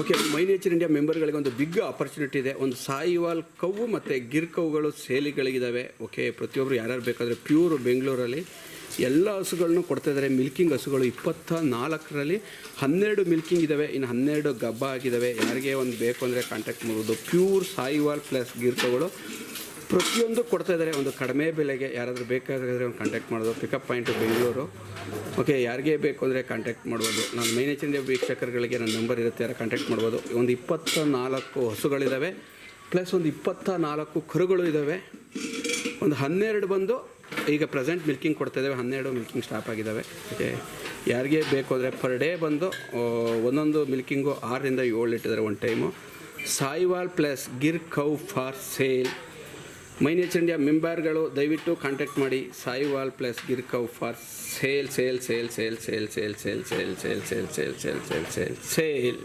Okay, ಮೈ nature India ಮೆಂಬರ್ಗಳಿಗೆ ಒಂದು big opportunity ಇದೆ. ಒಂದು ಸಾಯಿವಾಲ್ ಕವ್ವು ಮತ್ತು ಗಿರ್ ಕವ್ಗಳು ಸೇಲಿಗಳಿದ್ದಾವೆ. ಓಕೆ, ಪ್ರತಿಯೊಬ್ಬರು ಯಾರ್ಯಾರು ಬೇಕಾದರೆ ಪ್ಯೂರ್ ಬೆಂಗಳೂರಲ್ಲಿ ಎಲ್ಲ ಹಸುಗಳನ್ನು ಕೊಡ್ತಾಯಿದ್ದಾರೆ. ಮಿಲ್ಕಿಂಗ್ ಹಸುಗಳು 24ರಲ್ಲಿ 12 ಮಿಲ್ಕಿಂಗ್ ಇದ್ದಾವೆ, ಇನ್ನು 12 ಗಬ್ಬ ಆಗಿದ್ದಾವೆ. ಯಾರಿಗೆ ಒಂದು ಬೇಕು ಅಂದರೆ ಕಾಂಟ್ಯಾಕ್ಟ್ ಮಾಡ್ಬೋದು. ಪ್ಯೂರ್ ಸಾಯಿವಾಲ್ ಪ್ಲಸ್ ಗಿರ್ ಕವ್ಗಳು ಪ್ರತಿಯೊಂದು ಕೊಡ್ತಾಯಿದ್ದಾರೆ ಒಂದು ಕಡಿಮೆ ಬೆಲೆಗೆ. ಯಾರಾದರೂ ಬೇಕಾದರೆ ಒಂದು ಕಾಂಟ್ಯಾಕ್ಟ್ ಮಾಡೋದು. Pickup point Bengaluru. ಓಕೆ, ಯಾರಿಗೆ ಬೇಕು ಅಂದರೆ ಕಾಂಟ್ಯಾಕ್ಟ್ ಮಾಡ್ಬೋದು. ನಾನು ಮೈ ನೇಚರ್ ಇಂಡಿಯಾ ವೀಕ್ಷಕರುಗಳಿಗೆ ನನ್ನ ನಂಬರ್ ಇರುತ್ತೆ, ಯಾರು ಕಾಂಟ್ಯಾಕ್ಟ್ ಮಾಡ್ಬೋದು. ಒಂದು 24 ಹಸುಗಳಿದ್ದಾವೆ, ಪ್ಲಸ್ ಒಂದು 24 ಕರುಗಳು ಇದ್ದಾವೆ. ಒಂದು 12 ಬಂದು ಈಗ ಪ್ರೆಸೆಂಟ್ ಮಿಲ್ಕಿಂಗ್ ಕೊಡ್ತಾಯಿದ್ದಾವೆ. 12 ಮಿಲ್ಕಿಂಗ್ ಸ್ಟಾಪ್ ಆಗಿದ್ದಾವೆ. ಓಕೆ, ಯಾರಿಗೆ ಬೇಕು ಅಂದರೆ ಪರ್ ಡೇ ಬಂದು ಒಂದೊಂದು ಮಿಲ್ಕಿಂಗು 6ರಿಂದ 7 ಇಟ್ಟಿದ್ದಾರೆ ಒಂದು time. Sahiwal plus Gir cow for sale. My nature India ಮೆಂಬರ್ಗಳು ದಯವಿಟ್ಟು ಕಾಂಟ್ಯಾಕ್ಟ್ ಮಾಡಿ. Sahiwal plus Gir cow for sale sale sale sale sale sale sale sale sale sale sale sale sale sale sale.